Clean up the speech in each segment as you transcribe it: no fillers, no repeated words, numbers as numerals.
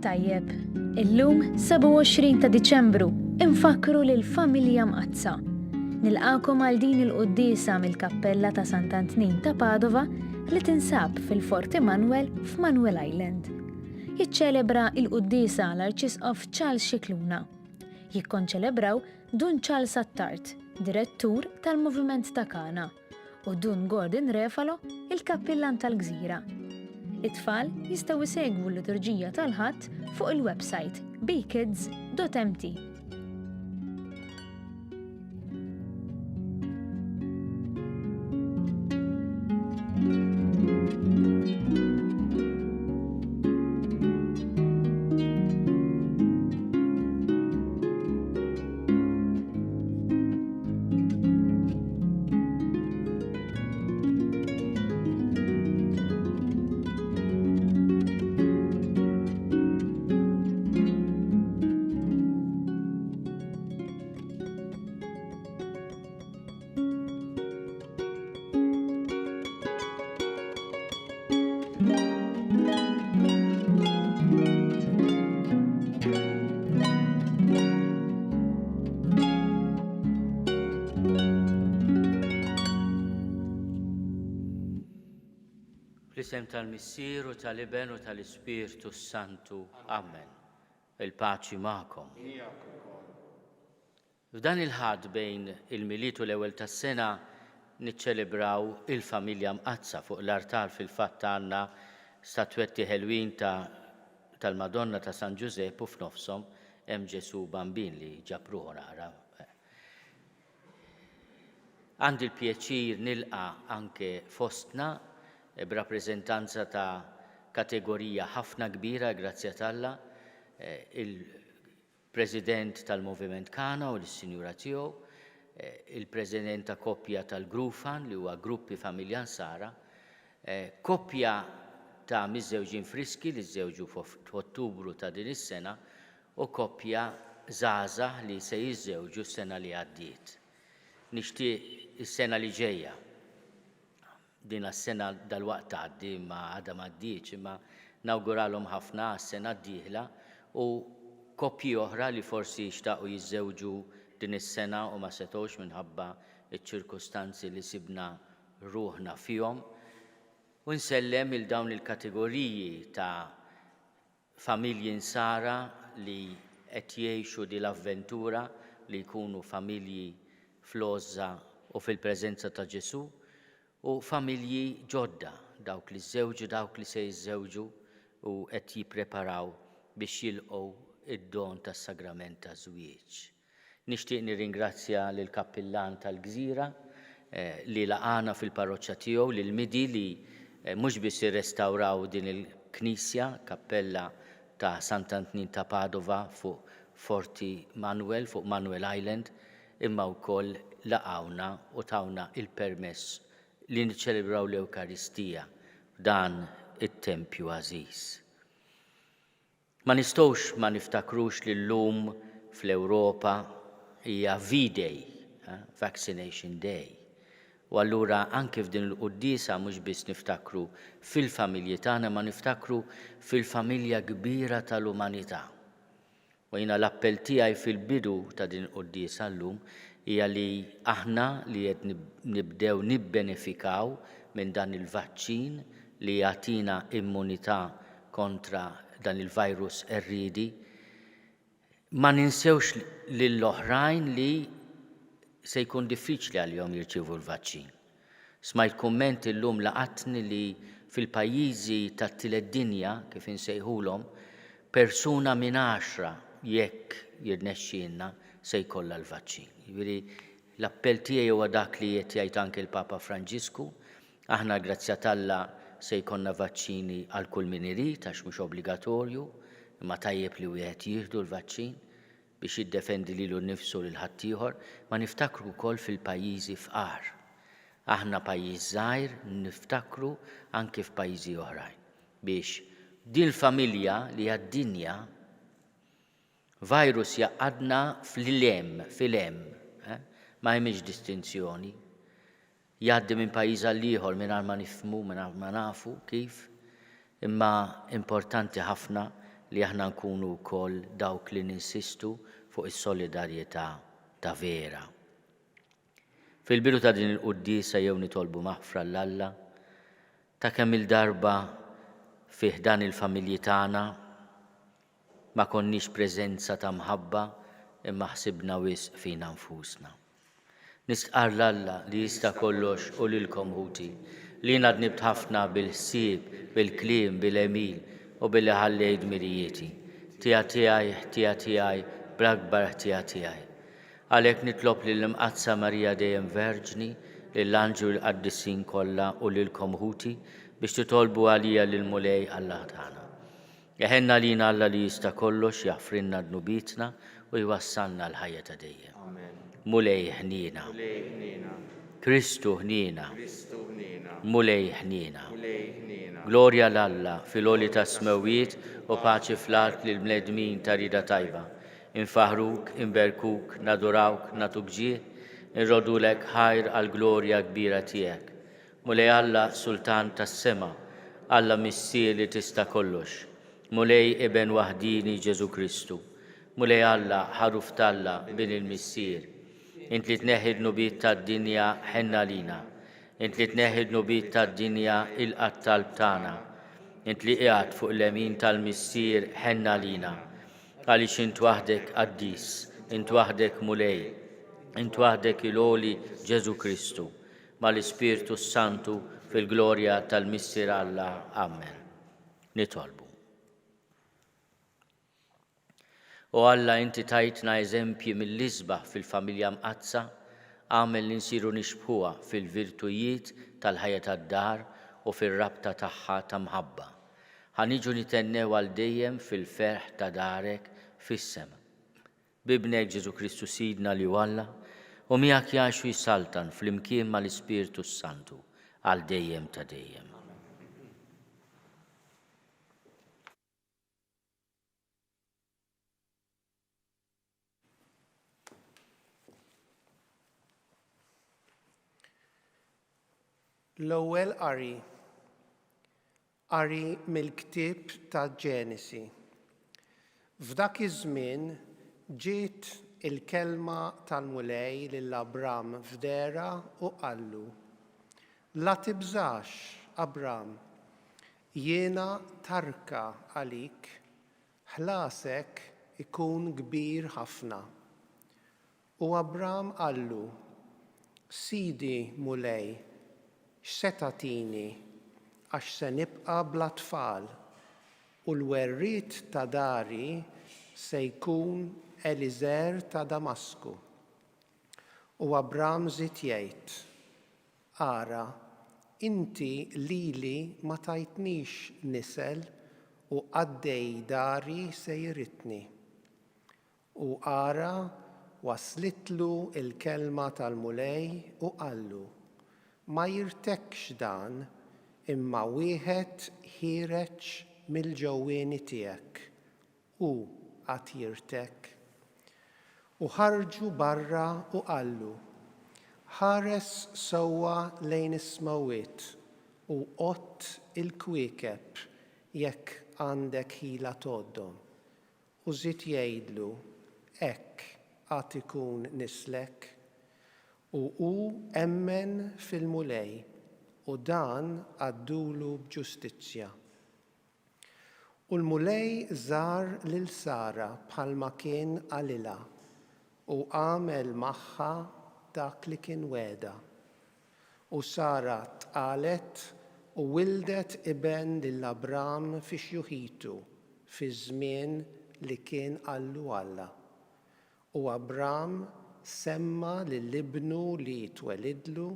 Tajjeb, illum 27 ta' Diċembru infakru lill-familja mqazza. Nilqakom għal din il-Quddiesa mill-kappella ta' Sant Antnin ta' Padova li tinsab fil-Fort Emanuel f'Manuel Island. Jiċċelebra il-Quddiesa l-Arċisqof Charles Xikluna. Jikkonċelebraw Dun Charles Attart, direttur tal-Moviment ta' Kana, u Dun Gordon Refalo, il-kappillan tal-Gżira. It-tfal jistgħu jsegwu l-liturġija tal-ħadd fuq il-website bkids.mt. Fl-isem tal-Missier u tal-Iben u tal-Ispirtu Santu. Amen. Il-paċi magħkom. F'dan il-ħadd bejn il-miliet u l-ewwel tas-sena niċċelebraw il-familja mqazza fuq l-artar fil-fatt għandna statwetti ħelwin tal-Madonna ta' San Giuseppe u f'nofshom hemm Ġesu bambin li ġabruh nara. Għandi l-pjaċir nilqa' anke fostna b'rappreżentanza ta' kategorija ħafna kbira, grazzja t'Alla, il-President tal-Moviment Kana u l-Sinjura tiegħu, il-President ta' koppja tal-Grufan li huwa Gruppi Familja Nsara, koppja ta' miż-żewġin friski li żżewġu f'Ottubru ta' din is-sena u koppja żgħażagħ li se jiżżewġu s-sena li għaddiet. Nixtieq is-sena li ġejja. Din s-sena dal-waqt tgħaddi ma għadha m'għaddiex, imma nawguralhom ħafna għas-sena d-dieħla u koppji oħra li forsi jixtaqu jiżżewġu din is-sena u ma setgħux minħabba ċ-ċirkustanzi li sibna ruħna fihom. U nsellem il-dawn il-kategoriji ta' familji nsara li qed jgħixu di l-avventura li jkunu familji fl-għoża u fil-preżenza ta' Ġesu u familji ġodda dawk li żewġu dawk li se jiżżewġu u qed jippreparaw biex jilqgħu id-don tas-sagrament taż-żwieġ. Nixtieq nirringrazzja lill kappillan tal-Gżira li laqana fil-parroċċja tiegħu lil Midi li mhux biss irrestawraw din il-Knisja, kappella ta' Sant Antnin ta' Padova fuq Forti Manuel, fuq Manuel Island, imma wkoll laqawna u tawna il-permess li niċċelebraw l-Ewkaristija f'dan it-tempju għażiż. Ma nistgħux ma niftakrux li llum fl-Ewropa hija V-Day, Vaccination Day. U allura anke f'din il-Quddiesa mhux biss niftakru fil-familji tagħna ma niftakru fil-familja kbira tal-umanità. U jiena l-appell tiegħi fil-bidu ta' din il-Quddiesa llum hija li aħna li qed nibdew nibbenefikaw minn dan il-vaċċin li jagħtina immunità kontra dan il-virus erriedi, ma ninsewx lill-oħrajn li se jkun diffiċli għalihom jirċievu l-vaċċin. Smajt kumment illum laqatni li fil-pajjiżi tat-tielet dinja kif insejħulhom persuna minn 10 jekk jirnexxielna se jkollha l-vaċċin. Jiġifieri l-appell tiegħi huwa dak li qed jgħid anke l-Papa Franġisku, aħna grazzja Alla se jkollna vaċċini għal kull min irid għax mhux obbligatorju, imma tajjeb li wieħed jieħdu l-vaċċin biex jiddefendi lilu nnifsu lil ħaddieħor, ma niftakru wkoll fil-pajjiżi fqar. Aħna pajjiż żgħir niftakru anke f'pajjiżi oħrajn biex din il-familja li għad-dinja virus jaqadna fil-hemm, ma hemmx distinzjoni. Jgħaddi minn pajjiż għal ieħor mingħajr ma nifhmu, mingħajr ma nafu kif, imma importanti ħafna li aħna nkunu wkoll dawk li ninsistu fuq is-solidarjetà ta' vera. Fil-bidu ta' din il-Quddiesa jew nitolbu maħfra l-Alla ta' kemm il-darba fih dan il-familji tagħna ma konniex preżenza ta' mħabba imma ħsibna wisq fina nfusna. Nistqar l-Alla li jista' kollox u lilkom ħuti li jiena dnibt ħafna bil-ħsieb, bil-kliem, bil-emil u billi ħallejt mirijieti. Tiegħi, bl-akbar tiegħi. Għalhekk nitlob lill-Imqazza Marija dejjem Verġni, lill-Anġlu l-Qaddissin kollha u lilkom ħuti biex titolbu għalija lil Mulej Alla tagħna. Jeħenna lina Alla li jista' kollox jaħfrinna dnubitna u jwassalna l-ħajja ta' dejjem. Mulej ħnina. Kristu ħnina. Mulej ħnina. Glorja l-Alla fil-għoli ta' smewiet u paċi fl-art lil bnedmin ta' rida tajba. Infaħruk, inberkuk, nadurawk, natuk ġie, inrodulek ħajr għal-glorja kbira tiegħek. Mulej Alla Sultan tas-sema, Alla missier li tista' kollox. Mulej Eben waħdini Ġesu Kristu. Mulej Alla ħaruf talla bin il-missier. Int li tneħħi d-nubiet tad-dinja ħenna lina. Int li tneħħi d-nubiet tad-dinja il-qatt talb tagħna. Int li qiegħed fuq l-emin tal-missier ħenna lina. Għaliex int waħdek Qaddis, int waħdek Mulej, int waħdek il-għoli Ġesu Kristu, mal-Ispirtu Santu fil-glorja tal-missier Alla. Amen. Nitolbu. U Alla inti tajtna eżempji mill-isbaħ fil-familja Mqazza, għamel li nsiru nixbħuha fil-virtujiet tal-ħajja tad-dar u fir-rabta tagħha ta' mħabba. Ħaniġu nitennew għal dejjem fil-ferħ ta' darek fis-sema. Bibnek Ġesu Kristu Sidna li Alla u miegħek jgħixu jsaltan fl-imkien mal-Ispirtu Santu għal dejjem ta' dejjem. L-ewwel qari mill-ktieb ta' Ġenesi. F'dak iż-żmien ġiet il-kelma tal-Mulej lil Abram f'dera u qallu: La tibżax Abram, jiena tarka għalik, ħlasek ikun kbir ħafna. U Abram qallu, Sidi mulej, x'se tagħtini għax se nibqa' bla tfal u l-werriet ta' dari se jkun Eliezer ta' Damasku. U Abram żied jgħid, Ara, inti lili ma tajtnix nisel u għaddej dari se jritni. U Ara waslitlu il-kelma tal-mulej u qallu, ma jirtekx dan imma wieħed ħireġ mill-ġewwieni tiegħek u qatt jirtek. U ħarġu barra u qallu, ħares sewwa lejn is-smawiet u qott il-kwiekeb jekk għandek ħila tgħoddhom. U żied jgħidlu, hekk għad ikun nislek. U hu emmen fil-mulej u dan għaddulu b'ġustizzja. U l-mulej żar lil Sara bħalma kien għalilha u għamel magħha dak li kien weda. U Sara tqalet u wildet iben lil Abram fi xjuħitu fi żmien li kien qallu Alla. U Abram semma lill-ibnu li twelidlu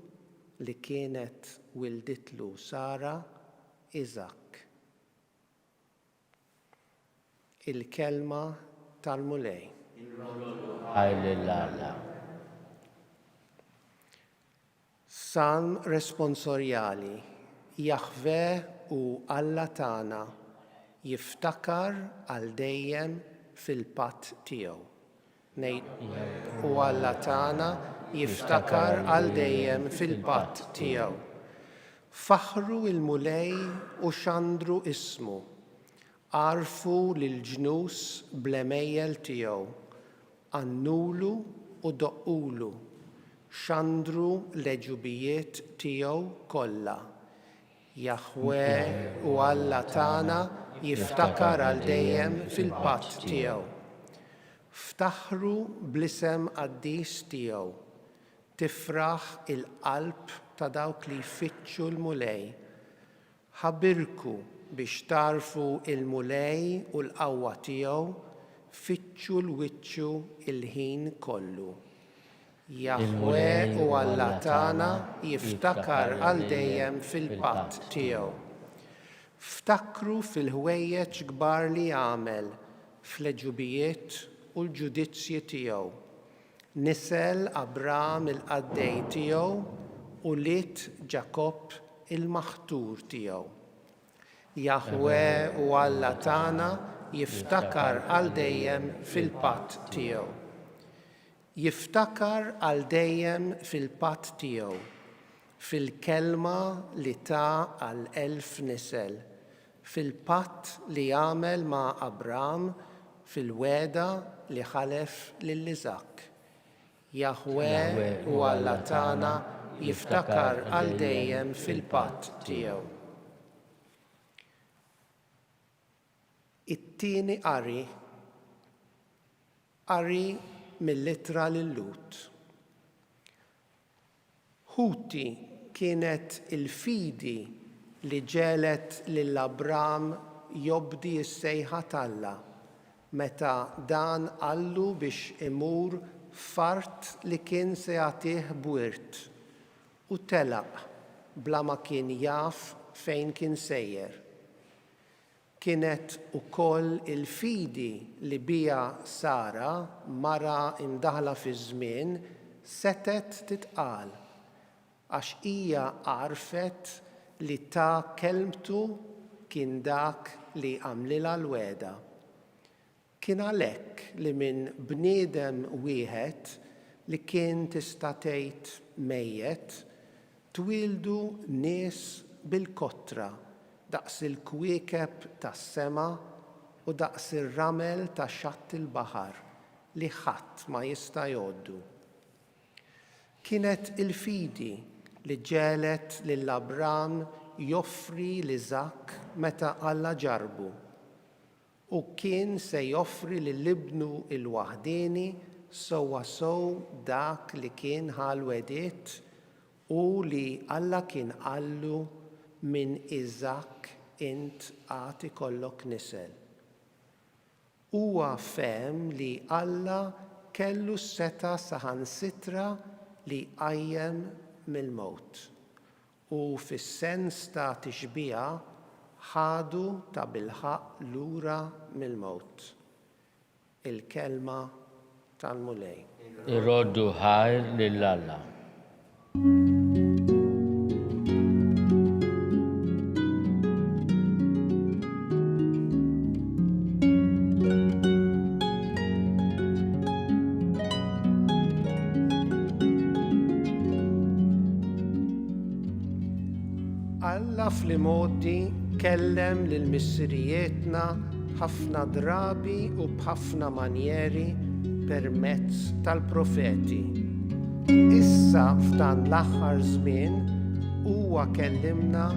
li kienet wilditlu Sara Iżak. Il-kelma tal-mulej. Salm responsorjali, Jahve u Alla tagħna jiftakar għal dejjem fil-patt tiegħu. U Alla tagħna jiftakar għal dejjem fil-patt tiegħu. Faħru il-mulej u xandru ismu, għarfu lill-ġnus bl-emejjel tiegħu, għannulu u doqqulu, xandru l-eġubijiet tiegħu kollha. Jahwe u Alla tagħna jiftakar għal dejjem fil-patt tiegħu. Ftaħru bl-isem qaddis tiegħu, tifraħ il-qalb ta' dawk li jfittxu l-mulej. Ħabbirku biex tarfu il-mulej u l-qawwa tiegħu, fittxu l-wiċċu il-ħin kollu. Jahwe u Alla tagħna jiftakar għal dejjem fil-patt tiegħu. Ftakru fil-ħwejjeġ kbar li għamel, fl-eġubijiet u l-ġudizzji tiegħu. Nisel Abram il-qaddej tiegħu u lit Ġakob il-maħtur tiegħu. Jahwe u Alla tagħna jiftakar għal dejjem fil-patt tiegħu. Jiftakar għal dejjem fil-patt tiegħu, fil-kelma li ta' għal 1000 nisel, fil-patt li għamel ma' Abram, fil-weda li ħalef lill-Iżak. Jahwe u Alla tagħna jiftakar għal dejjem fil-patt tiegħu. It-tieni qari mill-ittra lil-Lut. Ħuti kienet il-fidi li ġelet lill-Abram jobdi s-sejħa talla, meta dan qallu biex imur fart li kien se jagħtih bwirt u telaq bla ma kien jaf fejn kien sejjer. Kienet ukoll il-fidi li bija Sara, mara imdaħla fi żmien, setet titqal għax hija għarfet li ta' kelmtu kien dak li għamlilha l-weda. Kien għalhekk li minn bniedem wieħed li kien tista' tgħid mejjed, twildu nies bil-kotra daqs il-kwiekeb tas-sema u daqs ir-ramel ta' xatt il-baħar li ħadd ma jista' jgħoddu. Kienet il-fidi li ġelet lill-Abram joffri l-Iżak meta Alla ġarbu u kien se joffri lill-ibnu il-waħdieni sewwa sew dak li kien ħal-wediet u li Alla kien qallu minn Iżak int għad ikollok nisel. Huwa fehem li Alla kellu s-seta saħansitra li qajjem mill-mewt u fis-sens ta' tixbija ħadu ta' bilħaq lura mill-mewt. Il-kelma tal-mulej. Irroddu ħajr lill-Alla. Alla fl-modi kellem lill-missirijietna ħafna drabi u b'ħafna manjeri permezz tal-profeti. Issa f'dan l-aħħar żmien huwa kellimna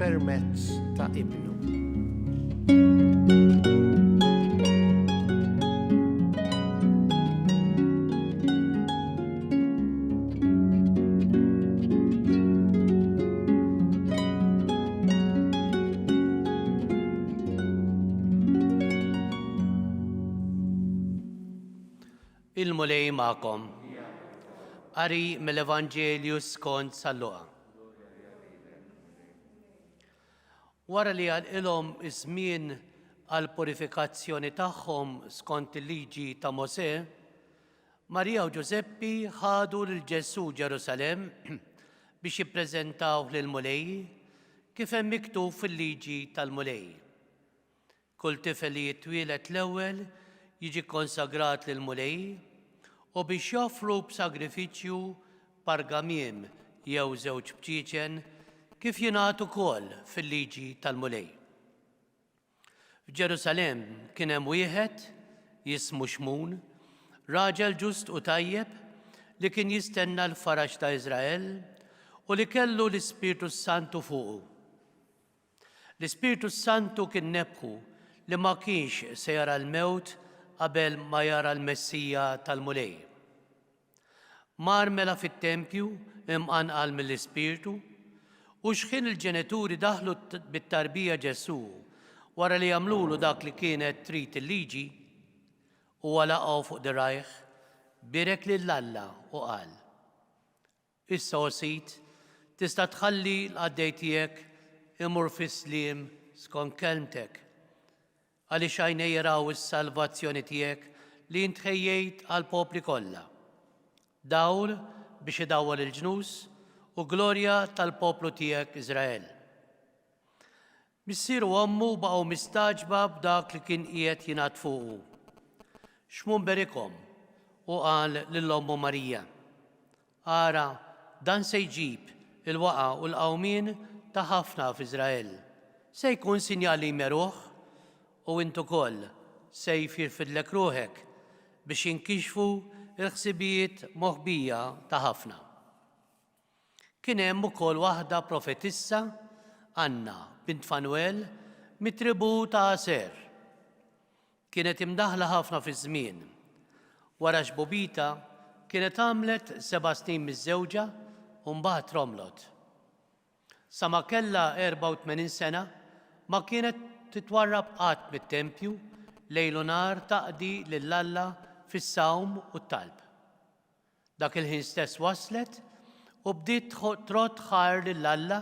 permezz ta' Ibnu. Il-mulej ma'kom. Qari mill-Evanġelju skont Luqa. Wara li għal-ilhom iż-żmien għall-purifikazzjoni tagħhom skont il-liġi ta' Mosè, Marija u Ġuseppi ħadu lil Ġesu Ġerusalemm biex jippreżentawh lill-mulej kif hemm miktub fil-liġi tal-mulej. Kull tifel li jitwieled l-ewwel jiġi konsagrat lill-mulej u biex joffru b'sagrifiċċju pargamiem jew żewġ bċiċen kif jingħatu wkoll fil-liġi tal-mulej. F'Ġerusalemm kien hemm wieħed jismu Xmun, raġel ġust u tajjeb li kien jistenna l-faraġ ta' Iżrael u li kellu l-Ispirtu Santu fuqu. L-Ispirtu Santu kien nebħu li ma kienx se jara l-mewt qabel ma jara l-Messija tal-mulej. Mar mela fit-tempju imqanqal mill-Ispirtu u x'kien il-ġenituri daħlu bit-tarbija Ġesu wara li jagħmlulu dak li kienet trid il-liġi u laqgħu fuq dirajh birek lill-Alla u qal: Issa osit tista' tħalli l-qaddej tiegħek imur fis-sliem skont kelmtek għaliex għajnej jaraw is-salvazzjoni tiegħek li ntħejjejt għall-popli kollha. Dawl biex idawwal il-ġnus u glorja tal-poplu tiegħek Iżrael. Missieru ommu baqgħu mistaġba b'dak li kien qiegħed jingħad fuqu. Xmun berikom u qal lill-ommu Marija: Ara, dan se jġib il-waqa' u l-qawmien ta' ħafna f'Iżrael. Se jkun sinjali jmeruh u intu koll se jfirfidlek ruħek biex jinkixfu il-ħsibijiet moħbija ta' ħafna. Kien hemm ukoll waħda profetissa, Anna bint Fanuel, mit-tribu ta' Aser. Kienet imdaħla ħafna fi żmien. Wara xbobita kienet għamlet 7 snin miż-żewġa u mbagħad romlot. Sa ma kellha 84 sena ma kienet titwarrab qatt mit-tempju lejl u nar taqdi lill-Alla fis-sawm u t-talb. Dak il-ħin stess waslet u bdiet trott ħar lill-Alla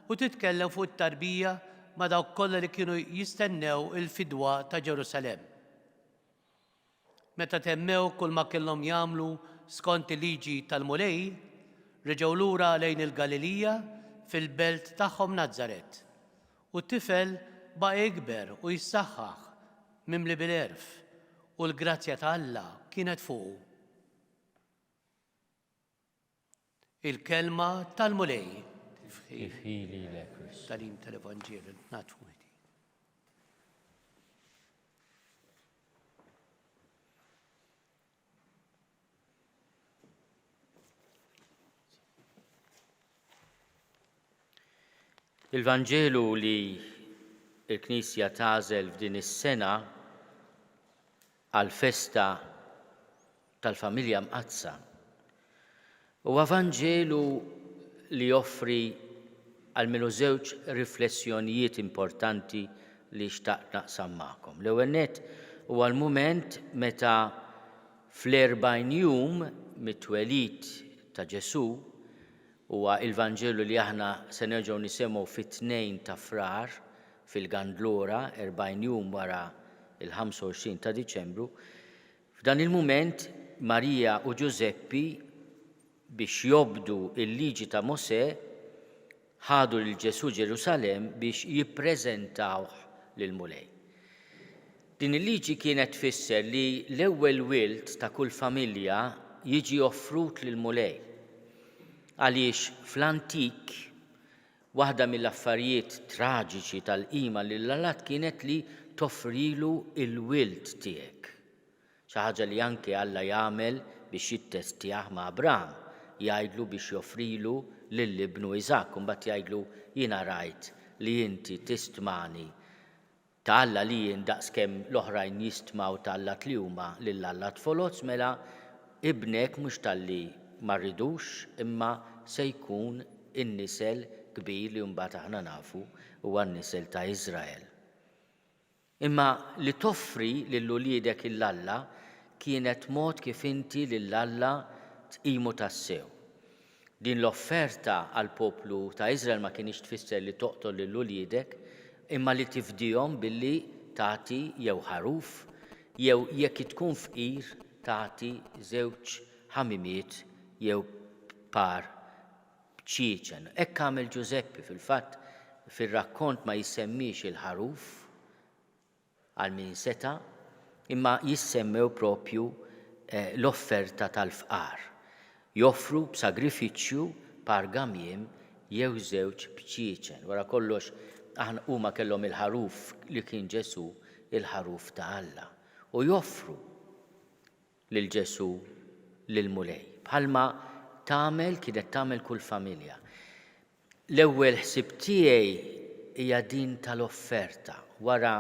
u titkellem fuq it-tarbija ma' dawk kollha li kienu jistennew il-fidwa ta' Ġerusalemm. Meta temmew kull ma kellhom jagħmlu skont il-liġi tal-mulej, reġgħu lura lejn il-Galilija fil-belt tagħhom Nażaret. U t-tifel baqa' jikber u jissaħħaħ mimli bil-erf u l-grazzja ta' Alla kienet fuqu. Il-kelma tal-mulej. Tifħili l-Ekris. Talim tal-Evanġelu natfu. Il-Vanġelu li il-Knisja tażel f'din is-sena għal-festa tal-familja mqazza huwa Vanġelu li joffri għalmenu żewġ riflessjonijiet importanti li xtaqt naqsam magħkom. L-ewwel nett huwa l-mument meta fl-40 jum mit-twelid ta' Ġesu huwa il-Vanġelu li aħna se nerġgħu nisemgħu fit-2 ta' frar fil-Gandlura 40 jum wara il-25 ta' Diċembru. F'dan il-mument Marija u Ġuseppi biex jobdu il-liġi ta' Mosè ħadu lil Ġesu Ġerusalemm biex jippreżentawh lil-mulej. Din il-liġi kienet tfisser li l-ewwel wild ta' kull familja jiġi offrut lil-mulej. Għaliex fl-antik waħda mill-affarijiet traġiċi tal-qima lill-Allat kienet li toffrilu il-wild tiegħek. Xi ħaġa li anke Alla jagħmel biex jittestjah ma' Abraham, jgħidlu biex joffrilu lill-ibnu Iżak, imbagħad jgħidlu jiena rajt li inti tistmani ta' Alla li jien daqskemm l-oħrajn jistmaw ta' Alla li huma lill-Alla tfolozz mela ibnek mhux talli ma rridux imma se jkun in-nisel kbir li mbagħad aħna nafu huwa n-nisel ta' Iżrael. Imma li toffri lil-uliedek il-Alla kienet mod kif inti lill-Alla tqimu tassew. Din l-offerta għal poplu ta' Iżrael ma kienx tfisser li toqtol lil-uliedek imma li tifdihom billi tagħti jew ħaruf jew jekk tkun fqir tagħti żewġ ħamimiet jew par b'ċiċen. Hekk għamel Ġuseppi fil-fatt fir-rakkont ma jissemmix il-ħaruf għal min seta' imma jissemmew propju l-offerta tal-fqar. Joffru b'sagrifiċċju par gamjem jew żewġ bċiċen. Wara kollox aħna huma kellhom il-ħaruf li kien Ġesu il-ħaruf ta' Alla u joffru lil Ġesu lill-mulej. Bħalma kienet tagħmel kull familja. L-ewwel ħsieb tiegħi hija din tal-offerta. Wara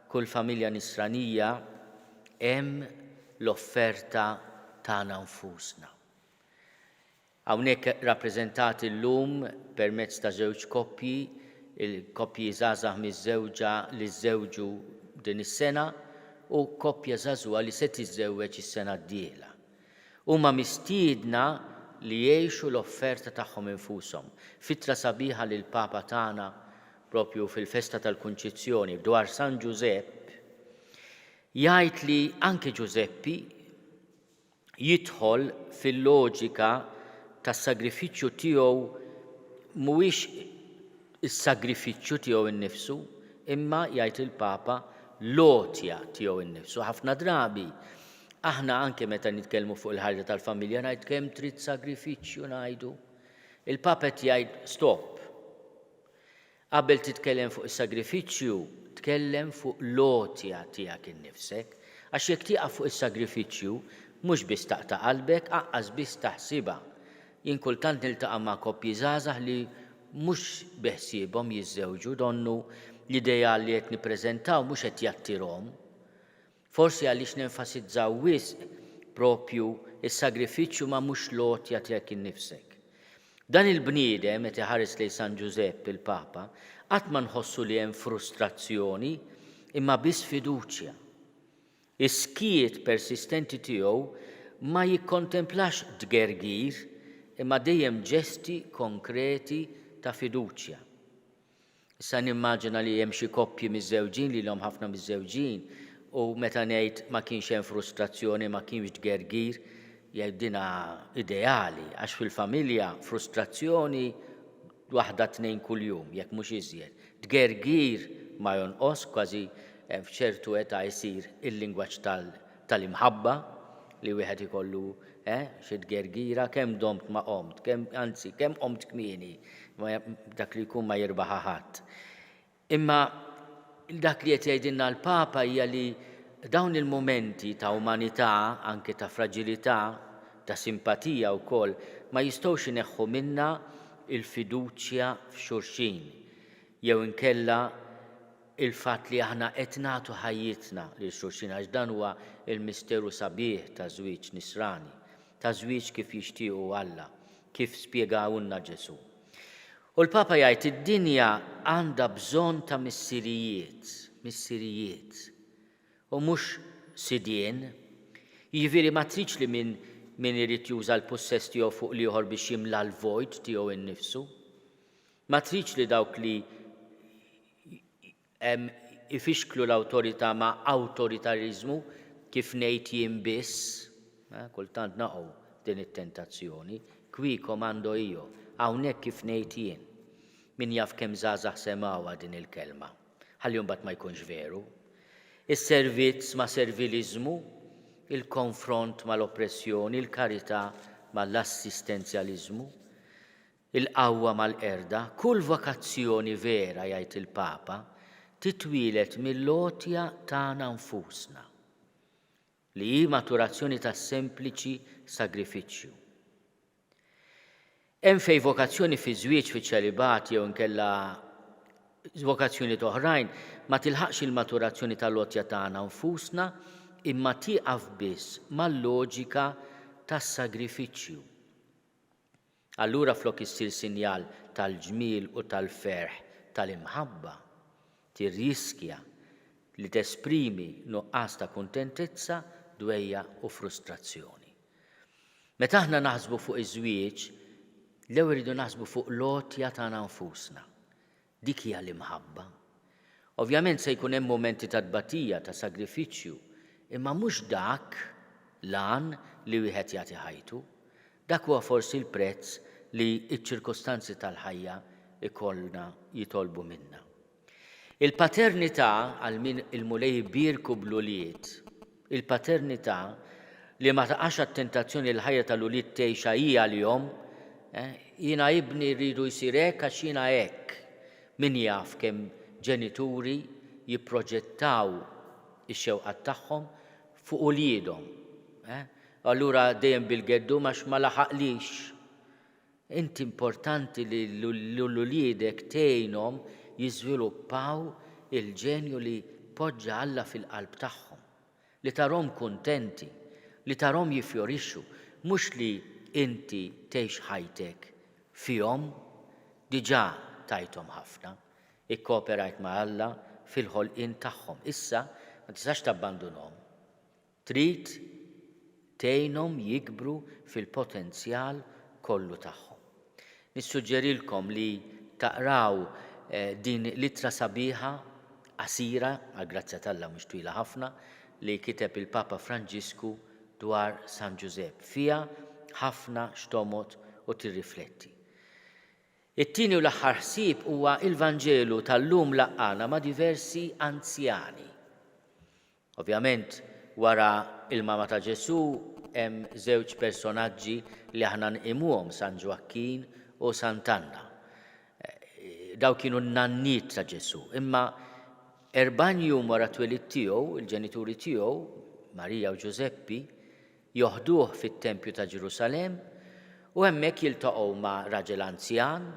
kull familja nisranija hemm l-offerta tagħna nfusna. Hawnhekk rappreżentati llum permezz ta' żewġ koppji, il-koppji żgħażagħ miż-żewġa li żżewġu din is-sena u koppja żagħżugħa li se tiżżewweġ is-sena d-dieħla. Huma mistiedna li jgħixu l-offerta tagħhom infushom. Fitra sabiħa lil Papa tagħna propju fil-festa tal-Kunċizzjoni dwar San Giusepp jgħid li anke Ġuseppi jidħol fil-loġika tas-sagrifiċċju tiegħu mhuwiex is-sagrifiċċju tiegħu innifsu, imma jgħid il-Papa lotja tiegħu innifsu. Ħafna drabi aħna anke meta nitkellmu fuq il-ħajja tal-familja ngħid kemm trid sagrifiċċju ngħidu. Il-Papa qed jgħid stop. Qabel titkellem fuq is-sagrifiċċju, tkellem fuq lotja tiegħek innifsek, għax jekk tieqaf fuq is-sagrifiċċju mhux biss taqta' qalbek, aqqas biss taħsibha. Jien kultant niltaqa' ma' koppji żgħażagħ li mhux beħsiebhom jiżżewġu donnu l-idea li qed nippreżentaw mhux qed jattirhom. Forsi għaliex nenfasizzaw wisq propju is-sagrifiċċju ma mhux lotja tiegħek innifsek. Dan il-bniedem meta ħares lejn San Giuseppe il-Papa qatt ma nħossu li hemm frustrazzjoni imma biss fiduċja. Is-skiet persistenti tiegħu ma jikkontemplax dgergir imma dejjem ġesti konkreti ta' fiduċja. Issa nimmaġina li hemm xi koppji miż-żewġin li lhom ħafna miż-żewġin u meta ngħid ma kienx hemm frustrazzjoni ma kienx dgergir jgħidilha ideali għax fil-familja frustrazzjoni waħda tnejn kuljum jekk mhux iżjed. Dgergir ma jonqos kważi f'ċertu età jsir il-lingwaġġ tal-imħabba li wieħed ikollu xi dgergira kemm domt ma qomt, kemm qomt kmieni, dak li jkun ma jirbaħ ħadd. Imma dak li qed jgħidilna l-Papa hija li dawn il-momenti ta' umanità, anke ta' fraġilità, ta' simpatija wkoll ma jistgħux ineħħu minna il-fiduċja f'xulxin. jew inkella il-fatt li aħna qed nagħtu ħajjitna lil xulxin għax dan huwa il-misteru sabiħ ta' żwieġ nisrani, ta' żwieġ kif jixtiequ Alla, kif spjegawlna Ġesu. U l-Papa jgħid id-dinja għandha bżonn ta' missirijiet, u mhux sidien. Jiġifieri ma tridx li min irid juża l-possess tiegħu fuq ieħor biex jimla l-vojt tiegħu innifsu. Ma tridx li dawk li ifixklu l-awtorità ma' awtoritarizmu kif ngħid jien biss, kultant naqgħu din it-tentazzjoni, qui komando io, hawnhekk kif ngħid jien. Min jaf kemm żgħażagħ semgħuha din il-kelma, ħalli mbagħad ma jkunx veru. Is-servizz ma' serviliżmu, il-konfront mal-oppressjoni, il-karità mal-assistenzjaliżmu, il-qawwa mal-qerda, kull vokazzjoni vera jgħid il-Papa titwilet mill-lotja tagħna nfusna li hi maturazzjoni ta' sempliċi sagrifiċċju. Hemm fejn vokazzjoni fi żwieġ fi ċelibat jew inkella vokazzjoni oħrajn ma tilħaqx il-maturazzjoni tal-lotja tagħna nfusna imma tieqaf biss mal-loġika tas-sagrifiċċju. Allura flok issir sinjal tal-ġmiel u tal-ferħ tal-imħabba, tirriskja li tesprimi nuqqas ta' kuntentezza, dwejja u frustrazzjoni. Meta aħna naħsbu fuq iż-żwieġ, l-ewwel iridu naħsbu fuq lotja tagħna nfusna. Dik hija l-imħabba. Ovvjament se jkun hemm momenti ta' tbatija, ta' sagrifiċċju, imma mhux dak lan li wieħed jagħti ħajtu. Dak huwa forsi l-prezz li ċ-ċirkostanzi tal-ħajja ikollna jitolbu minna. Il-paternità għal min il-mulej birku bl-ulied, il-paternità li ma taqax at-tentazzjoni l-ħajja tal-ulied tgħixha hija l-jom, jiena ibni rridu jsir hekk għax jiena hekk. Min jaf kemm ġenituri jipproġettaw ix-xewqat tagħhom fuq uliedhom. Allura dejjem bil-geddu għax ma laħaqlix. Inti importanti li l-uliedek tgħinhom jiżviluppaw il-ġenju li poġġa Alla fil-qalb tagħhom, li tarhom kuntenti, li tarhom jifjorixxu, mhux li inti tgħix ħajtek fihom diġà tajthom ħafna, ikkooperajt ma' Alla fil-ħolqien tagħhom. Issa ma tistax tabbandunhom. Trid tgħinhom jikbru fil-potenzjal kollu tagħhom. Nissuġġerilkom li taqraw din littra sabiħa qasira, għal grazzja tal-Alla mhux twila ħafna, li kiteb il-Papa Franġisku dwar San Giuseppe. Fiha ħafna xtomod u tirrifletti. It-tieni u l-aħħar ħsieb huwa il-Vanġelu tal-lum laqqana ma' diversi anzjani. Ovvjament wara il-mama ta' Ġesu hemm żewġ personaġġi li aħna nqimuhom, San Ġwakkin u Sant Anna. Daw kienu n-nanniet ta' Ġesu. Imma 40 jum wara twelid tiegħu, il-ġenituri tiegħu, Marija u Giuseppi, joħduh fit-Tempju ta' Ġerusalemm u hemmhekk jiltaqgħu ma' raġel anzjan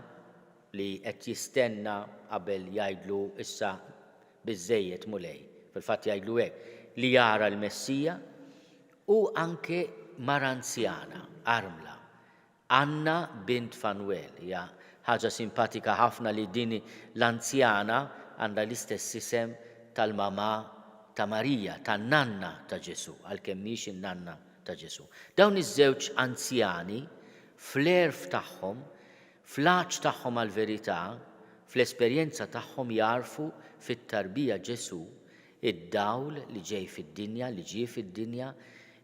li qed jistenna qabel jgħidlu issa biżżejjed mulej. Fil-fatt jgħidlu hekk li jara l-Messija u anke mara anzjana, armla, Anna bint Fanuel. Hija ħaġa simpatika ħafna li din l-anzjana għandha l-istess isem tal-mama ta' Marija, tan-nanna ta' Ġesu, għalkemm mhix in-nanna ta' Ġesu. Dawn iż-żewġ anzjani fl-erf tagħhom, fl-għaġġ tagħhom għall-verità, fl-esperjenza tagħhom jarfu fit-tarbija Ġesu id-dawl li ġej fid-dinja, li ġie fid-dinja,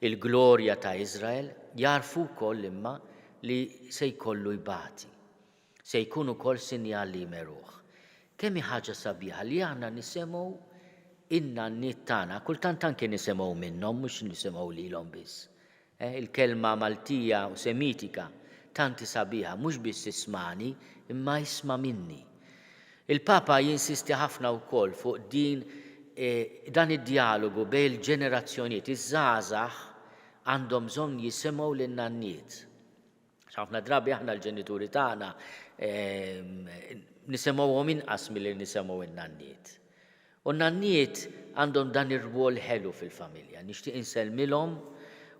il-glorja ta' Iżrael, jarfu wkoll imma li se jkollu jbati, se jkun ukoll sinjal li jmeruh. Kemm hi ħaġa sabiħa li aħna nisimgħu in-nanniet tagħna, kultant anke nisimgħu minnhom mhux nisimgħu lilhom biss. Il-kelma Maltija u Semitika tanti sabiħa mhux biss ismani imma isma' minni. Il-Papa jinsisti ħafna wkoll fuq dan id-dialogu bejn il-ġenerazzjonijiet. Iż-żgħażagħ għandhom bżonn jisimgħu lin-nanniet. Ħafna drabi aħna l-ġenituri tagħna nisemgħuhom inqas milli nisemgħu in-nanniet. U n-nanniet għandhom dan ir-rwol ħelu fil-familja. Nixtieq insellmilhom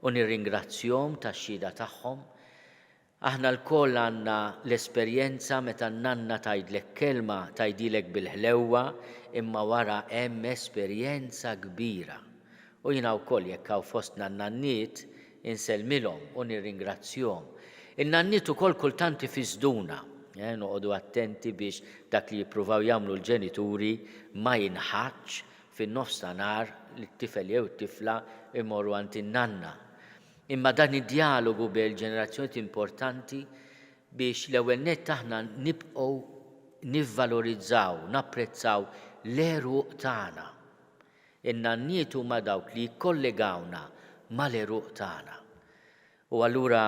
u nirringrazzjahom tax-xhieda tagħhom. Aħna lkoll għandna l-esperjenza meta n-nanna tgħidlek kelma tgħidilek bil-ħlewwa imma wara hemm esperjenza kbira. U jiena wkoll jekk hawn fostna n-nanniet insellmilhom u nirringrazzjahom. In-nanniet ukoll kultant ifisduna, noqogħdu attenti biex dak li jippruvaw jagħmlu l-ġenituri ma jinħaġġ fin-nofs ta' nar li t-tifel jew it-tifla imorru għand in-nanna. Imma dan id-dialogu bejn ġenerazzjoni importanti biex l-ewwel nett aħna nibqgħu nivvalorizzaw, napprezzaw l-eruq tagħna. In-nanniet huma dawk li jkollegawna mal-eruq tagħna. U allura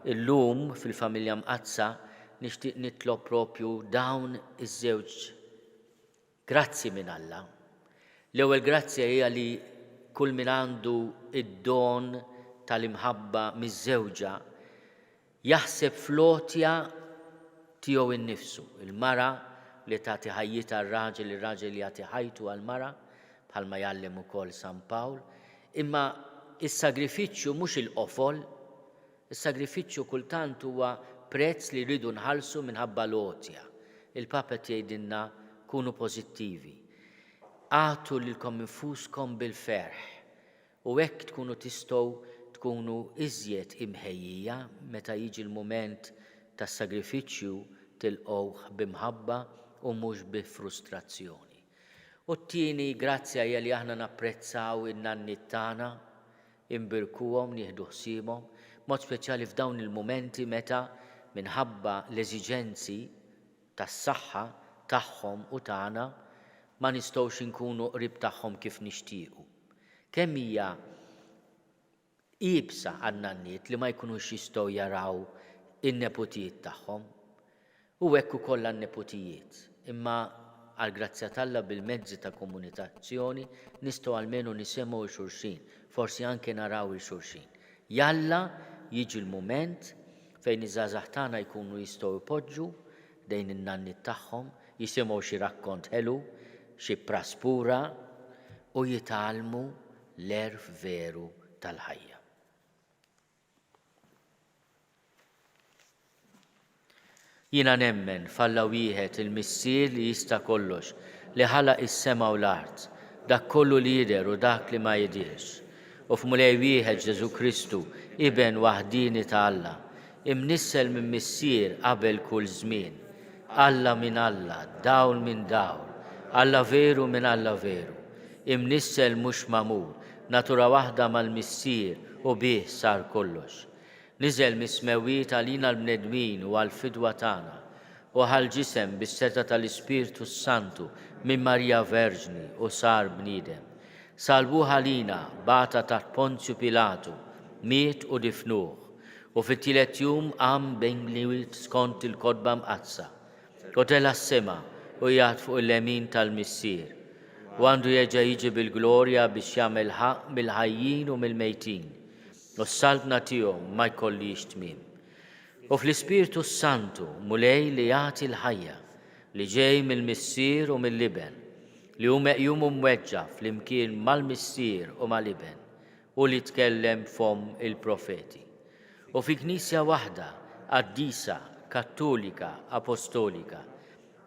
illum fil-familja Mqazza nixtieq nitlob propju dawn iż-żewġ grazzi minn Alla. L-ewwel grazzja hija li kull min għandu id-don tal-imħabba miż-żewġa jaħseb flotja tiegħu innifsu. Il-mara li tagħti ħajjitha r-raġel, ir-raġel li jagħti ħajtu għall-mara bħalma jgħallem ukoll San Pawl. Imma is-sagrifiċċju mhux il-qofol, is-sagrifiċċju kultant huwa prezz li rridu nħallsu minħabba l-għotja. Il-Papa jgħidilna kunu pożittivi. Għatu lilkom infuskom bil-ferħ u hekk tkunu tistgħu tkunu iżjed imħejjija meta jiġi l-mument tas-sagrifiċċju tilqgħuh b'imħabba u mhux bi frustrazzjoni. U t-tieni grazzja hija li aħna napprezzaw in-nanniet tagħna, imbirkuhom, nieħdu ħsiebhom, mod speċjali f'dawn il-mumenti meta minħabba l-eżiġenzi tas-saħħa tagħhom u tagħna ma nistgħux inkunu qrib tagħhom kif nixtiequ. Kemm hija qiebsa għan-nanniet li ma jkunux jistgħu jaraw in-neputijiet tagħhom u hekk ukoll għan-neputijiet. Imma għall-grazzja t'Alla bil-mezzi ta' komunikazzjoni nistgħu almenu nisimgħu xulxin, forsi anke naraw il-xulxin. Jalla jiġi l-mument fejn iż-żgħażagħ tagħna jkunu jistgħu jpoġġu dejn in-nanniet tagħhom, jisimgħu xi rakkont ħelu, xi praspura u jitgħallmu l-erf veru tal-ħajja. Jiena nemmen f'Alla wieħed il-Missier li jista' kollox, li ħalaq is-sema u l-art, dak kollu li jidher u dak li ma jidhirx. U f'Mulej wieħed Ġesu Kristu, iben waħdini ta' Alla, imnissel minn Missier qabel kull żmien. Alla minn Alla, dawl minn dawl, Alla veru minn Alla veru. Imnissel mhux magħmul, natura waħda mal-Missier u bih sar kollox. Niżel mis-smewwiet għalina l-bnedmin u għall-fidwa tagħna u ħal-ġisem bis-seta tal-Ispirtu Santu minn Marija Verġni u sar bniedem. Salbuh għalina bata taħt Ponzju Pilatu, miet u difnuh u fit-tielet jum qam bejn l-imwiet skont il-Kotba Mqazza. Kotela s-sema u jgħat fuq il-lemin tal-Missier u għandu jerġa' jiġi bil-glorja biex jagħmel ħaq mill-ħajjin u mill-mejtin. U s-salbna tiegħu ma jkollix tmiem. U fl-Ispirtu Santu mulej li jagħti l-ħajja li ġej mill-Missier u mill-Liben li hu meqjum u mweġġa flimkien mal-Missier u mal-Liben u li tkellem fom il-profeti. U fi Knisja waħda Quddiesa, Kattolika, Apostolika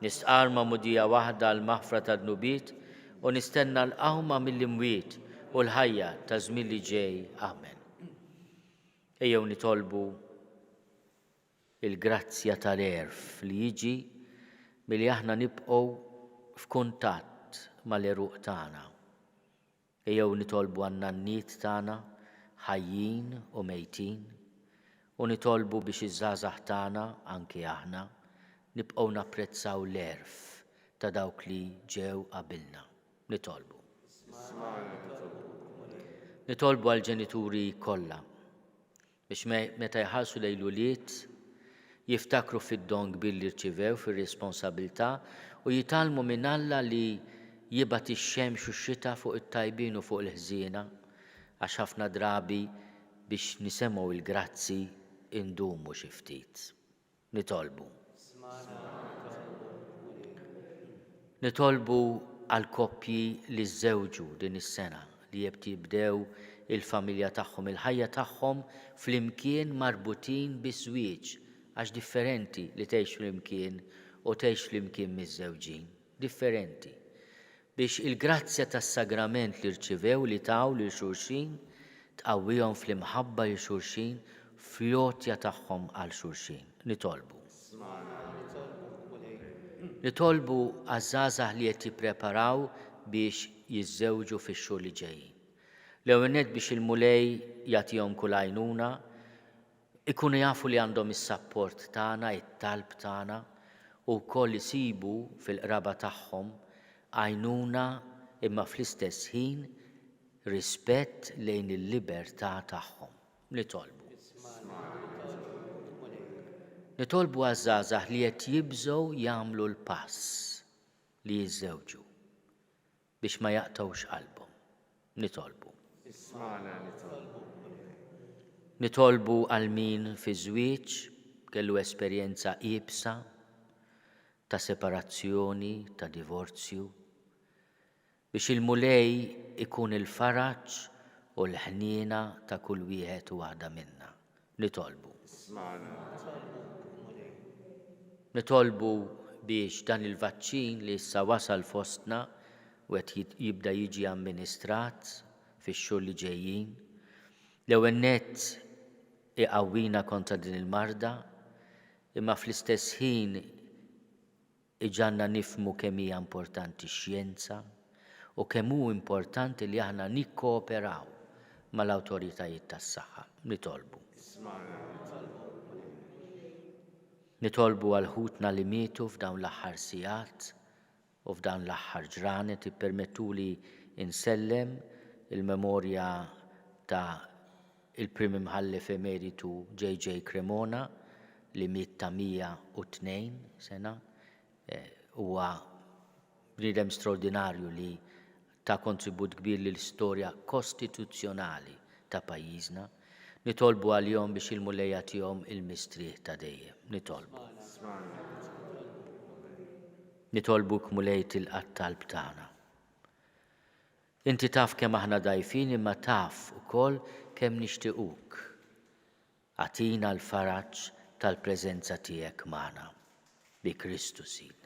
nistqar mudija waħda l-maħfra tad-nubiet u nistenna l-qawma mill-imwiet u l-ħajja ta' żmien li ġej. Amen. Ejjew nitolbu il-grazzja tal-erf li jiġi milli aħna nibqgħu f'kuntatt mal-eruq tagħna. Ejjew nitolbu għan-nanniet tagħna ħajjin u mejtin u nitolbu biex iż-żgħażagħ tagħna anke aħna nibqgħu napprezzaw l-erf ta' dawk li ġew qabilna. Nitolbu. Nitolbu għall-ġenituri kollha biex meta jħallsu lejluliet jiftakru fid-don kbir li rċivew fir-responsabbiltà u jitgħallmu minn Alla li jibgħat ix-xemx u x-xita fuq it-tajbin u fuq il-ħżiena għax ħafna drabi biex nisemgħu il-grazzi indumu xi ftit. Nitolbu. Nitolbu għal koppji li żżewġu din is-sena li jibdew il-familja tagħhom, il-ħajja tagħhom flimkien marbutin bi-żwieġ għax differenti li tgħix flimkien u tgħix flimkien miż-żewġin. Differenti. Biex il-grazzja tas-sagrament li rċivew li taw lil xulxin tqawwihom fl-imħabba lil xulxin fl-għotja tagħhom għal xulxin. Nitolbu. Nitolbu għaż-żgħażagħ li qed jippreparaw biex jiżżewġu fix-xhur li ġejjin. L-ewwel nett biex il-mulej jagħtihom kull għajnuna, ikunu jafu li għandhom is-sapport tagħna, it-talb tagħna u wkoll isibu fil-qraba tagħhom għajnuna imma fl-istess ħin rispett lejn il-libertà tagħhom. Nitolbu. Nitolbu għaż-żgħażagħ li qed jibżgħu jagħmlu l-pass li jiżżewġu biex ma jaqtgħux qalbhom. Nitolbu. Nitolbu għal min fi żwieġ kellu esperjenza qiebsa ta' separazzjoni, ta' divorzju, biex il-mulej ikun il-faraġġ u l-ħniena ta' kull wieħed u waħda minna. Nitolbu. Nitolbu biex dan il-vaċċin li issa wasal fostna u qed jibda jiġi amministrat fix-xhur li ġejjin, l-ewwel nett iqawwina kontra din il-marda, imma fl-istess ħin iġanna nifhmu kemm hija importanti x-xjenza u kemm hu importanti li aħna nikkooperaw mal-awtoritajiet tas-saħħa. Nitolbu. Nitolbu għal ħutna li mietu f'dawn l-aħħar sigħat u f'dawn l-aħħar ġranet ippermettuli insellem il-memorja ta' il-Prim Imħallef Emeritu J.J. Cremona li miet ta' 102 sena. Huwa bniedem straordinarju li ta' kontribut kbir lill-istorja kostituzzjonali ta' pajjiżna. Nitolbu għal-jom biex il-mulej jagħtihom il-mistrieħ ta' dejjem. Nitolbu. Nitolbu kmulej tilqa' talb tagħna. Inti taf kemm aħna dgħajfin imma taf ukoll kemm nixtiequk. Għatina l-faraġġ tal-preżenza tiegħek magħna bi Kristu Sidna.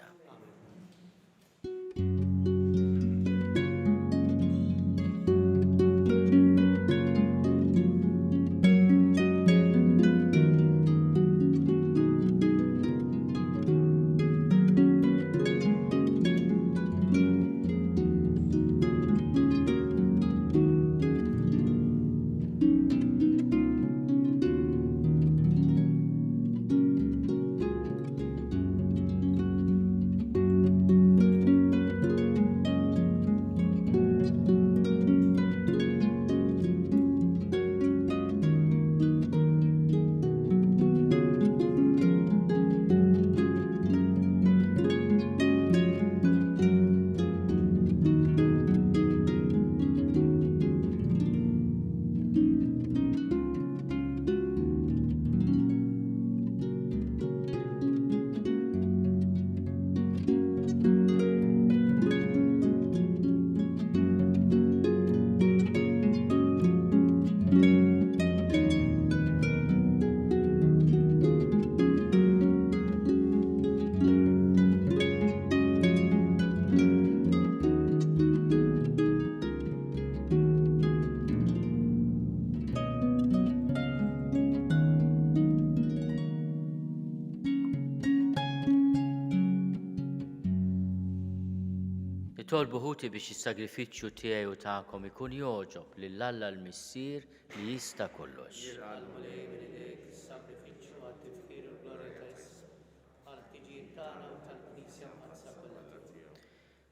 Nitolbu ħuti biex is-sagrifiċċju tiegħi u tagħkom ikun jogħġob lill-Alla l-Missier li jista' kollox.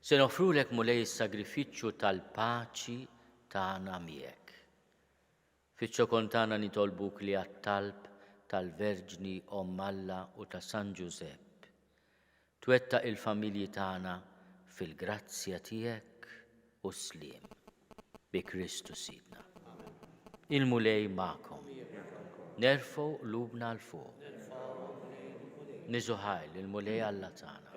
Se nofrulek mulej is-sagrifiċċju tal-paċi tagħna miegħek. Fiċ-ċokon tagħna nitolbuk li għat-talb tal-Verġni Omm Alla u ta' San Giusepp twettaq il-familji tagħna fil-grazzja tiegħek u sliem bi Kristu Sidna. Il-mulej magħkom. Nerfgħu qlubna l fuq. Niżu ħajl il-mulej Alla tagħna.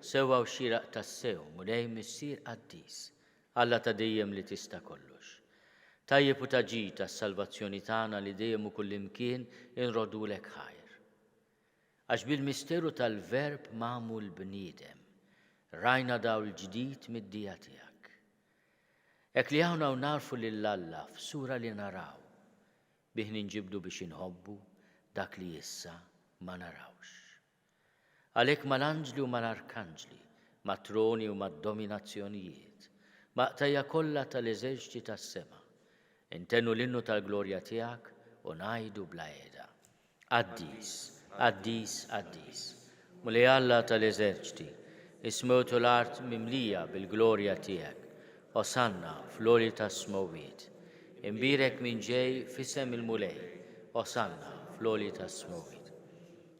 sewa u xiraq tas-sew mulej missier qaddis, Alla ta' dejjem li tista' kollox. Tajjeb u taġi tas-salvazzjoni tagħna li dejjem u kullimkien inrodulek ħajr. Għax bil-misteru tal-verb magħmul bniedem, rajna dawl ġdid mid-dija tiegħek. Hekk li hawn narfu lill-Alla f'sura li naraw, bih ninġibdu biex inħobbu dak li issa ma narawx. Għalhekk mal-anġli u mal-arkanġli, mat-troni u mad-dominazzjonijiet, maqtajja kollha tal-eżerċiti tas-sema, intennu l-innu tal-glorja tiegħek u ngħidu bla qiegħda. Qaddis, qaddis, qaddis. Mulej Alla tal-eżerċiti, ismewtu l-art mimlija bil-glorja tiegħek, Osanna fl-għoli tas-smowiet. Imbirek min ġej f'isem il-mulej, Osanna fl-għoli tas-smowiet.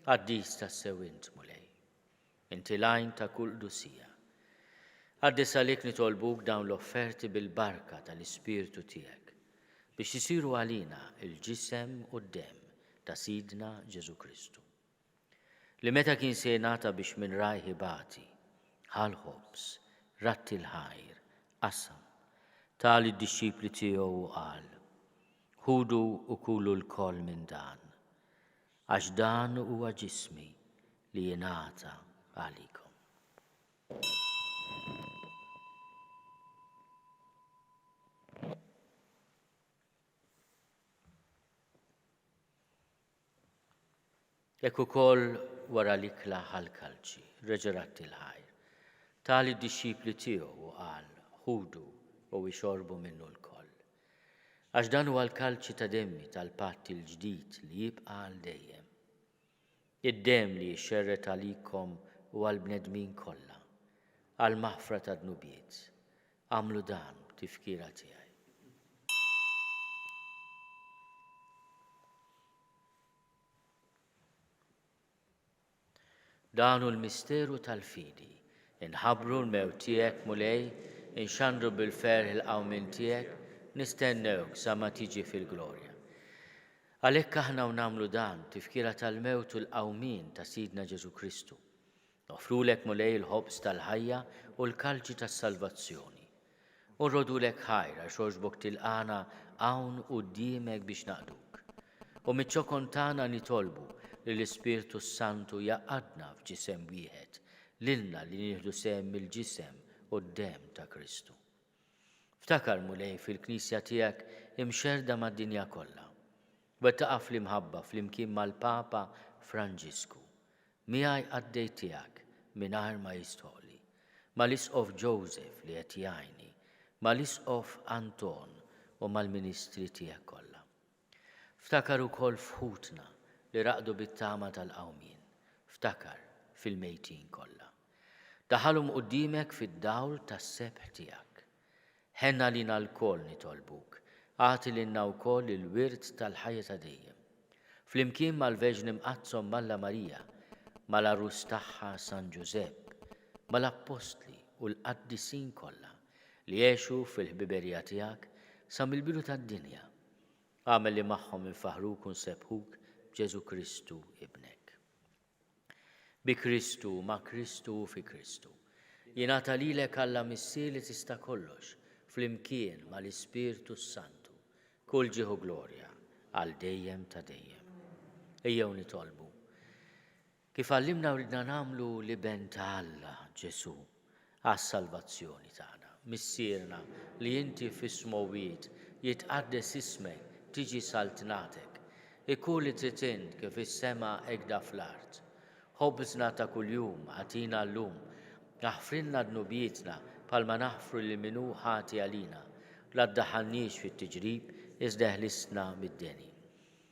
Qaddis tas-sewint mulej, inti lajn ta' kull Quddiesija. Qaddis għalik nitolbuk dawn l-offerti bil-barka tal-Ispirtu tiegħek biex isiru għalina il-ġisem u d-dem ta' Sidna Ġesu Kristu. Li meta kien se jingħata biex minn rajħi bati, ħal-ħobs, ratti l-ħajr, qassam, tal id-dixxipli tiegħu u qal, ħudu u kulu l-koll minn dan, għax dan huwa ġismi li jingħata għalikom. Ekk ukoll wara l-ikla ħall-kalċi, reġerat il-ħajr, tal id-dixxipli tiegħu u qal, ħudu u jxorbu minnu l-koll. Għax dan huwa l-kalċi ta' demmi tal-patt il-ġdid li jibqa' għal dejjem. Id-dem li jxerret għalikom u għall-bnedmin kollha, għall-maħfra ta' dnubiet. Għamlu dan tifkira tiegħi. Dan hu l-misteru tal-fidi, inħabbru l-mewt tiegħek mulej, inxandru bil-ferħ il-qawmin tiegħek, nistennewk sa ma tiġi fil-glorja. Għalhekk aħna nagħmlu dan tifkira tal-mewt u l-qawmin ta' Sidna Ġesu Kristu. Nofrulek mulej il-ħobs tal-ħajja u l-kalċi tas-salvazzjoni. Unrodulek ħajra xogħġbok tilqana hawn quddiemek biex naqduk. U miċ-ċokon tagħna nitolbu li l-Ispirtu Santu jaqadna f'ġisem wieħed, lilna li nieħdu sehem mill-ġisem u d-dem ta' Kristu. Ftakar mulej fil-Knisja tiegħek imxerda mad-dinja kollha. Wettaqa' fl-imħabba flimkien mal-Papa Franġisku. Miegħi għaddej tiegħek mingħajr ma jistħoli, mal-Isqof Joseph li qed jgħinni, mal-Isqof Anton u mal-Ministri tiegħek kollha. Ftakar ukoll f'ħutna li raqdu bit-tama tal-qawmin. Ftakar fil-mejtin kollha. Daħalhom quddiemek fid-dawl tas-sebħ tiegħek. Ħenna lina l-koll nitolbuk, għati lilna wkoll il-wirt tal-ħajja ta' dejjem. Flimkien mal-Verġni Mqazzom Malla Marija, mal-arus tagħha San Giuseppe, mal-Apostli u l-Qaddisin kollha li jgħixu fil-ħbiberija tiegħek sa mill-bidu tad-dinja. Għamel li magħhom infaħruk u nsebħuk Ġesu Kristu ibnek. Bi Kristu, ma' Kristu u fi Kristu. Jingħata lilek Alla missier li tista' kollox, flimkien mal-Ispirtu Santu, kull ġieħu glorja għal dejjem ta' dejjem. Ejjew nitolbu. Kif għallimna ridna nagħmlu li ben ta' Alla Ġesu għas-salvazzjoni tagħna. Missierna li inti fis-smowiet jitqaddes ismek, tiġi saltnatek. Ikun li tritint kif is-sema hekk fl-art. Ħobżna ta' kuljum għatina llum, naħfrilna dnubietna bħalma naħfru li minnu ħati għalina, la ddaħħalniex fit-tiġrib iżda eħlisna mid-deni.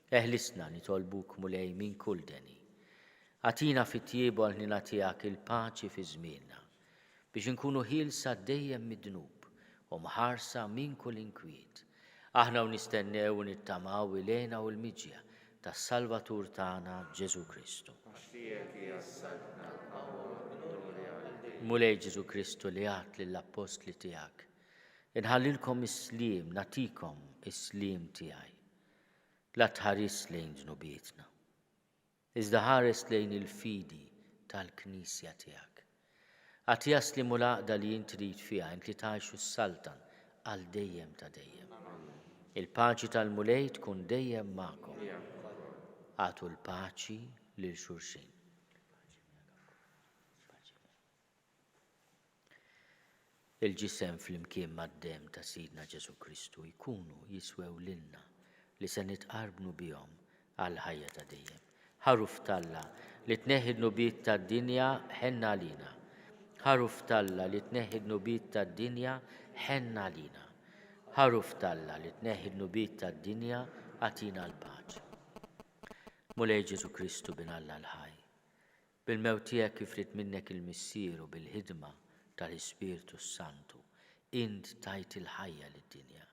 Eħlisna nitolbuk mulej minn kull deni. Għatina fit-tiebu għal-ħnina tiegħek il-paċi fi żmienna, biex inkunu ħielsa dejjem mid-dnub u mħarsa minn kull inkwiet. Aħna nistennew u nittamaw ilejna u l-miġja tas-Salvatur tagħna Ġesu Kristu. Mulej Ġesu Kristu li għat lill-Apostli tiegħek, inħallilkom is-sliem, natikom is-sliem tiegħi. La tħares lejn dnubietna, iżda ħares lejn il-fidi tal-Knisja tiegħek. Għatijas li mulaqda li jintrid fija, int li taħxu s-saltan għal dejjem ta' dejjem. Il-paċi tal-mulej tkun dejjem ma'kom. Għatu l-paċi lil xulxin. Il-ġisem fl-imkien mad-dem ta' Sidna Ġesu Kristu jkunu jiswew lilna li se nitqarbnu bihom għal ħajja ta' dejjem. Ħaruf Talla li tneħħi nubiet tad-dinja ħenna lina. Ħaruf Talla li tneħħi nubiet tad-dinja ħenna lina. Ħaruf Talla li tneħħi nubiet tad-dinja għatina l-paċi. Mulej Ġesu Kristu bin Alla l-ħaj. Bil-mewt tiegħek kifrit minnek il-missieru bil-ħidma tal-Ispiritu Santu, int tajt il-ħajja lid-dinja.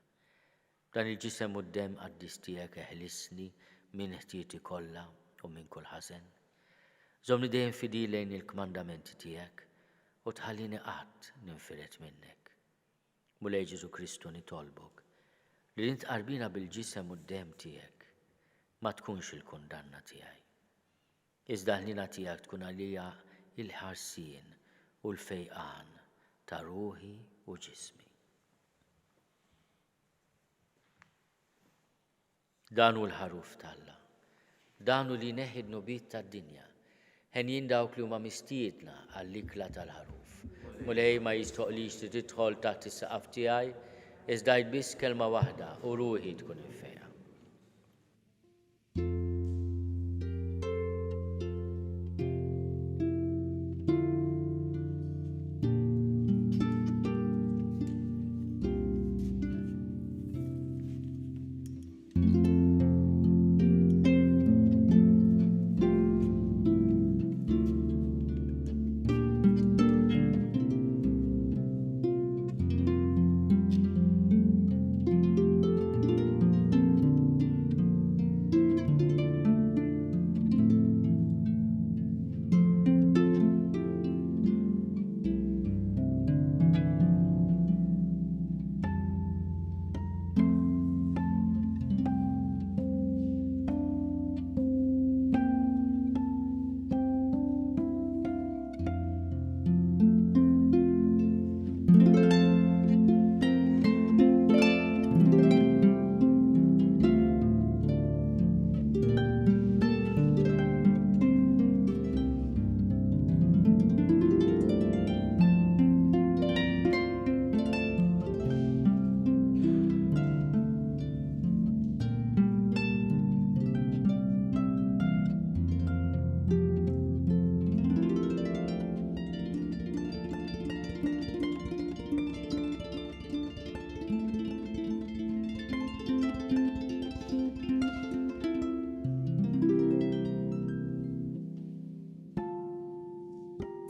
Dan il-ġisem u d-dem qaddis tiegħek eħlisni minn ħtieti kollha u minn kull ħażen. Żomni dejjem fidi lejn il-kmandamenti tiegħek u tħallini qatt ninfiret minnek. Mulej Ġesu Kristu nitolbok li int qarbina bil-ġisem u d-dem tiegħek ma tkunx il-kundanna tiegħi. Iżda ħlina tiegħek tkun għalija il-ħarsien u l-fejqan ta' ruħi u ġismi. Danu l-ħaruf Talla, danu li neħid nubiet tad-dinja, ħen dawk li huma mistiedna għall-ikla tal-ħaruf. Mulej ma jistoqlix li tidħol taħt is-saqaf tiegħi, iżda biss kelma waħda u ruħi tkun infejqa.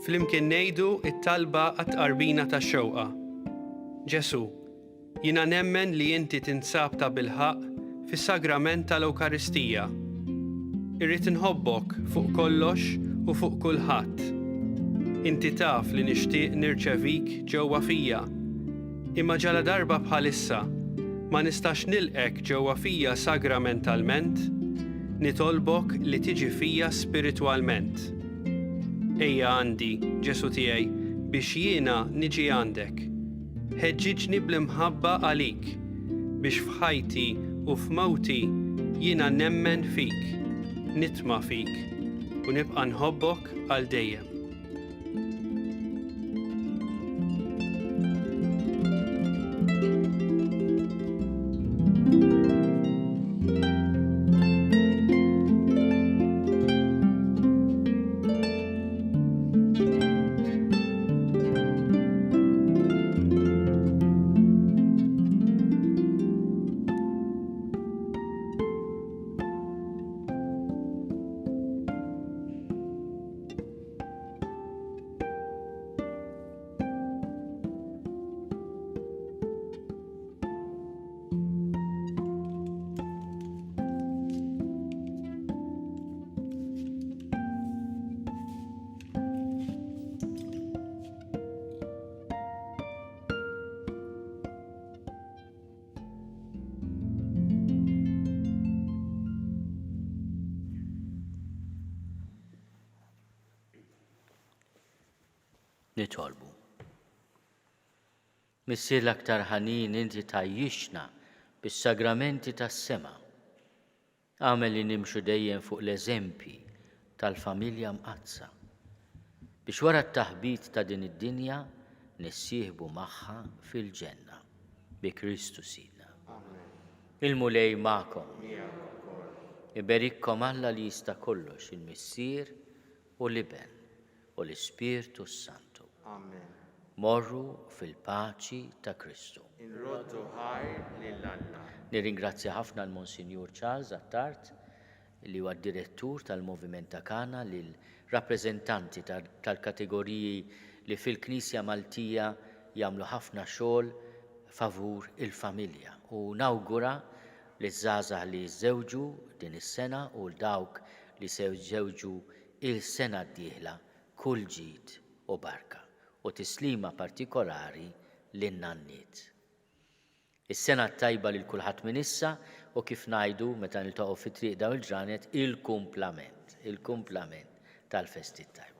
Flimkien ngħidu it-talba għat-tqarbina tax-xewqa. Ġesu, jiena nemmen li inti tinsab ta' bilħaq fis-sagrament tal-Ewkaristija. Irrid inħobbok fuq kollox u fuq kulħadd. Inti taf li nixtieq nirċevik ġewwa fija. Imma ġala darba bħalissa ma nistax nilqek ġewwa fija sagramentalment, nitolbok li tiġi fija spiritwalment. Ejja għandi, Ġesu tiegħi, biex jiena niġi għandek. Ħeġġiġni bl-imħabba għalik, biex f'ħajti u f'mawti jiena nemmen fik, nitma' fik, u nibqa' nħobbok għal dejjem. Nitolbu. Missier l-aktar ħanin inti tajjixna bis-sagramenti tas-sema. Għamel li nimxu dejjem fuq l-eżempji tal-familja mqazza biex wara t-taħbit ta' din id-dinja nissieħbu magħha fil-ġenna bi Kristu Sidna. Il-mulej magħkom. Iberikkom Alla li jista' kollox il-Missier u l-Iben u l-Ispirtu Santu. Morru fil-paċi ta' Kristu. Inroddu ħajr lill-Alla. Nirringrazzja ħafna l-Monsinjur Charles Attart li huwa d-direttur tal-Moviment Kana lil rappreżentanti tal-kategoriji li fil-Knisja Maltija jagħmlu ħafna xogħol favur il-familja u nawgura li żgħażagħ li jżewġu din is-sena u l-dawk li se jżewġu il-sena d-dieħla kull ġid u barka u tislima partikolari lin-nanniet. Is-sena tajba lil kulħadd minn issa u kif ngħidu meta niltaqgħu fit-triq dawn il-ġranet il-kumplament tal-festi tajba.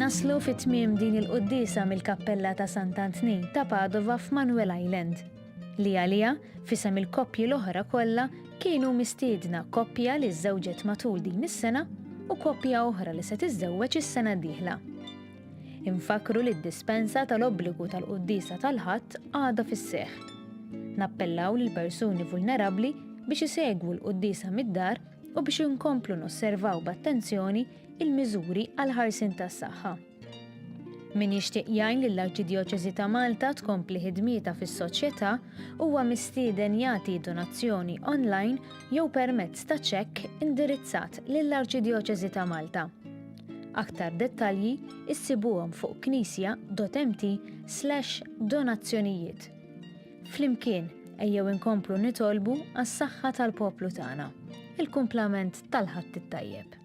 Naslu fit-tmiem din il-Quddiesa mill-kappella ta' Sant Antnin ta' Padova f'Manuel Island li għalija fisem il-koppji l-oħra kollha kienu mistiedna koppja li żżewġet matul din is-sena u koppja oħra li se tiżżewweġ is-sena d-dieħla. Infakru li d-dispensa tal-obbligu tal-Quddiesa tal-ħadd għadha fis-seħħ. Nappellaw lil persuni vulnerabbli biex isegwu l-Quddiesa mid-dar u biex inkomplu nosservaw b'attenzjoni il-miżuri għal ħarsin tas-saħħa. Min jixtieq jgħin lill-Arċidjoċesi ta' Malta tkompli ħidmieta fis-soċjetà huwa mistieden jagħti donazzjoni online jew permezz ta' ċekk indirizzat lill-Arċidjoċesi ta' Malta. Aktar dettalji issibuhom fuq knisja.mt/donazzjonijiet. Flimkien ejjew inkomplu nitolbu għas-saħħa tal-poplu tagħna. Il-kumplament tal-ħadd it-tajjeb.